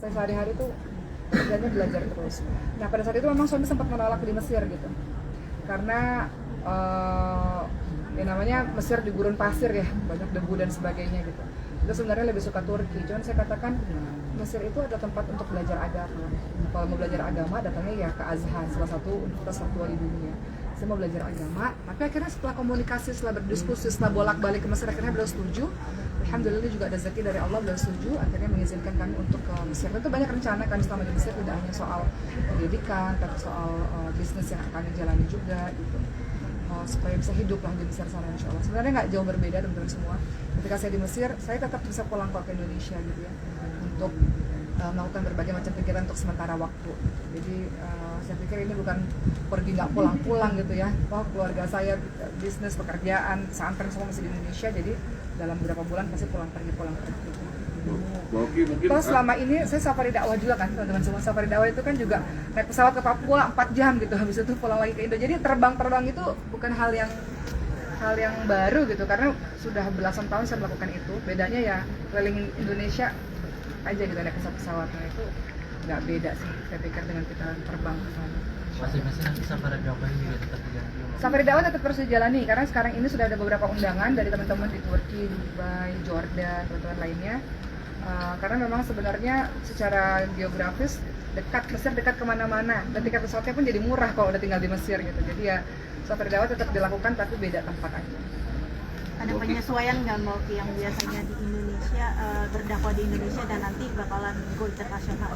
Saya sehari-hari tuh kerjanya belajar terus. Nah pada saat itu memang suami sempat menolak di Mesir gitu, karena ya namanya Mesir di gurun pasir ya, banyak debu dan sebagainya gitu. Kita sebenarnya lebih suka Turki, cuman saya katakan Mesir itu adalah tempat untuk belajar agama. Kalau mau belajar agama datangnya ya ke Azhar, salah satu universitas tertua di dunia. Saya mau belajar agama, tapi akhirnya setelah komunikasi, setelah berdiskusi, setelah bolak-balik ke Mesir, akhirnya beliau setuju. Alhamdulillah juga ada rezeki dari Allah, beliau setuju, akhirnya mengizinkan kami untuk ke Mesir. Tentu banyak rencana kami selama di Mesir, tidak hanya soal pendidikan, tapi soal bisnis yang akan dijalani juga gitu. Supaya bisa hidup lah di Mesir sana insya Allah. Sebenarnya nggak jauh berbeda teman-teman semua. Ketika saya di Mesir, saya tetap bisa pulang ke Indonesia gitu ya, untuk melakukan berbagai macam kegiatan untuk sementara waktu. Jadi saya pikir ini bukan pergi nggak pulang-pulang gitu ya. Keluarga saya, bisnis, pekerjaan, pesantren semua masih di Indonesia. Jadi dalam beberapa bulan pasti pulang pergi. Terus selama ini saya safari dakwah juga kan teman-teman semua. Safari dakwah itu kan juga naik pesawat ke Papua 4 jam gitu, habis itu pulang lagi ke Indo. Jadi terbang itu bukan hal yang baru gitu, karena sudah belasan tahun saya melakukan itu. Bedanya ya keliling Indonesia aja gitu naik pesawatnya, itu nggak beda sih saya pikir dengan kita terbang ke sana. Masih nanti safari dakwah juga tetap dijalani. Safari dakwah tetap terus dijalani karena sekarang ini sudah ada beberapa undangan dari teman-teman di Turki, Dubai, Jordan, teman-teman lainnya. Karena memang sebenarnya secara geografis dekat, Mesir dekat kemana-mana, dan tiket pesawatnya pun jadi murah kalau udah tinggal di Mesir gitu. Jadi ya safari dakwah tetap dilakukan tapi beda tempat aja. Ada penyesuaian nggak mau yang biasanya di Indonesia berdakwah di Indonesia dan nanti bakalan go internasional?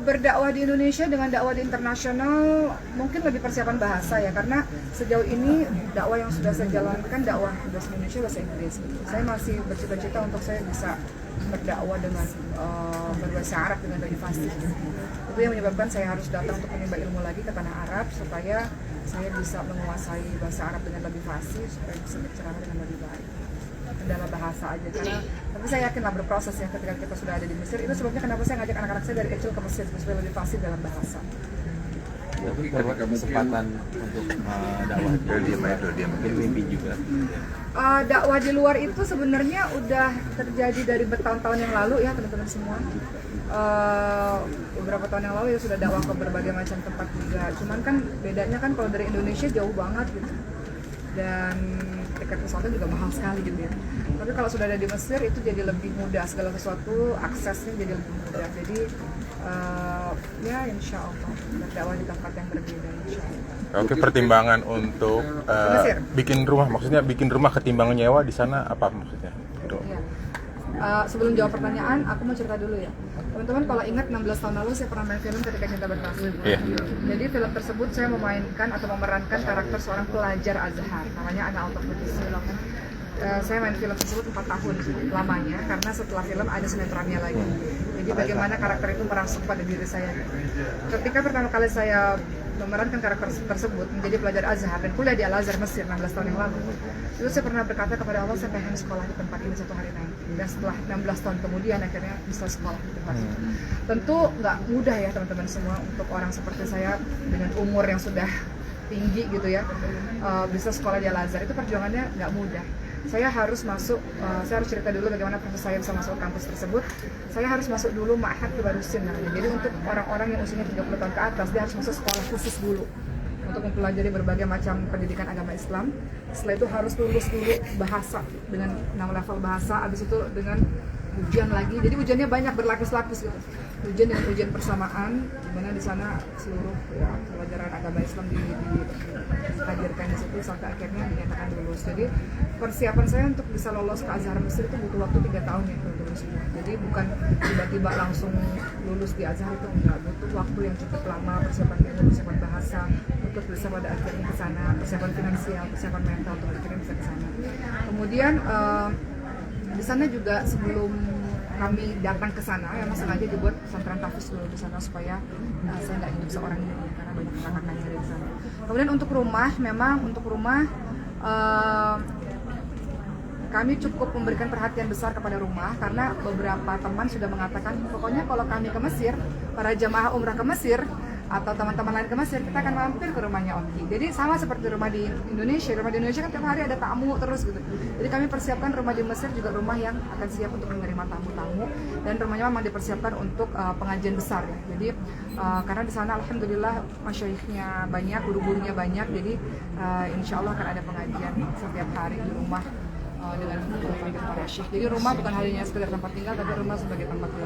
Berdakwah di Indonesia dengan dakwah di internasional mungkin lebih persiapan bahasa ya, karena sejauh ini dakwah yang sudah saya jalankan dakwah bahasa Indonesia, bahasa Inggris gitu. Saya masih bercita-cita untuk saya bisa berdakwah dengan berbahasa Arab dengan lebih fasih. Itu yang menyebabkan saya harus datang untuk menimba ilmu lagi ke tanah Arab supaya saya bisa menguasai bahasa Arab dengan lebih fasih, supaya bisa berceramah dengan lebih baik. Kendala bahasa aja, karena tapi saya yakinlah berproses ya. Ketika kita sudah ada di Mesir, itu sebabnya kenapa saya ngajak anak-anak saya dari kecil ke Mesir supaya lebih fasih dalam bahasa. Tapi kalau kesempatan untuk dakwah dia mungkin mimpi juga. Dakwah di luar itu sebenarnya udah terjadi dari bertahun-tahun yang lalu ya teman-teman semua. Beberapa tahun yang lalu ya sudah dakwah ke berbagai macam tempat juga. Cuman kan bedanya kan kalau dari Indonesia jauh banget gitu, dan tiket pesawatnya juga mahal sekali gitu ya. Tapi kalau sudah ada di Mesir itu jadi lebih mudah, segala sesuatu aksesnya jadi lebih mudah. Jadi ya insya Allah berdakwah di tempat yang berbeda insya Allah. Oke, pertimbangan untuk bikin rumah, maksudnya bikin rumah ketimbang nyewa di sana apa maksudnya? Ya. Sebelum jawab pertanyaan, aku mau cerita dulu ya. Teman-teman kalau ingat 16 tahun lalu saya pernah main film Ketika Cinta Berkasih. Yeah. Jadi film tersebut saya memainkan atau memerankan karakter seorang pelajar Azhar, namanya Ana Al-Tafudis. Saya main film tersebut 4 tahun lamanya, karena setelah film ada sinetronnya lagi. Jadi bagaimana karakter itu merasuk pada diri saya. Ketika pertama kali saya memerankan karakter tersebut menjadi pelajar Azhar dan kuliah di Al-Azhar Mesir 16 tahun yang lalu, itu saya pernah berkata kepada Allah, saya pengen sekolah di tempat ini satu hari nanti. Dan setelah 16 tahun kemudian akhirnya bisa sekolah di tempat itu. Tentu nggak mudah ya teman-teman semua untuk orang seperti saya dengan umur yang sudah tinggi gitu ya, bisa sekolah di Al-Azhar. Itu perjuangannya nggak mudah. Saya harus masuk, saya harus cerita dulu bagaimana proses saya bisa masuk kampus tersebut. Saya harus masuk dulu Ma'had Kibarusin namanya. Jadi untuk orang-orang yang usianya 30 tahun ke atas, dia harus masuk sekolah khusus dulu untuk mempelajari berbagai macam pendidikan agama Islam. Setelah itu harus lulus dulu bahasa dengan 6 level bahasa, habis itu dengan ujian lagi. Jadi ujiannya banyak, berlapis-lapis gitu. Ujian dengan ujian persamaan, di mana di sana seluruh ya, pelajaran agama Islam dihadirkan di situ sampai akhirnya dinyatakan lulus. Jadi persiapan saya untuk bisa lolos ke Azhar Mesir itu butuh waktu 3 tahun ya teman-teman semua. Jadi bukan tiba-tiba langsung lulus di Azhar, itu enggak, butuh waktu yang cukup lama, persiapan ilmu, persiapan bahasa untuk bisa pada akhirnya ke sana, persiapan finansial, persiapan mental untuk akhirnya bisa ke sana. Kemudian di sana juga sebelum kami datang ke sana, memang sengaja dibuat pesantren tahfiz dulu di sana supaya saya nggak hidup seorang diri karena banyak kakak-kakak yang ada di sana. Kemudian untuk rumah kami cukup memberikan perhatian besar kepada rumah karena beberapa teman sudah mengatakan pokoknya kalau kami ke Mesir, para jamaah umrah ke Mesir, atau teman-teman lain ke Mesir, kita akan mampir ke rumahnya Oki. Jadi sama seperti rumah di Indonesia. Rumah di Indonesia kan tiap hari ada tamu terus gitu. Jadi kami persiapkan rumah di Mesir juga rumah yang akan siap untuk menerima tamu-tamu, dan rumahnya memang dipersiapkan untuk pengajian besar ya. Jadi karena di sana alhamdulillah masyaikhnya banyak, guru-gurunya banyak, jadi insya Allah akan ada pengajian setiap hari di rumah dengan para syekh. Jadi rumah bukan hanya sekedar tempat tinggal, tapi rumah sebagai tempat belajar.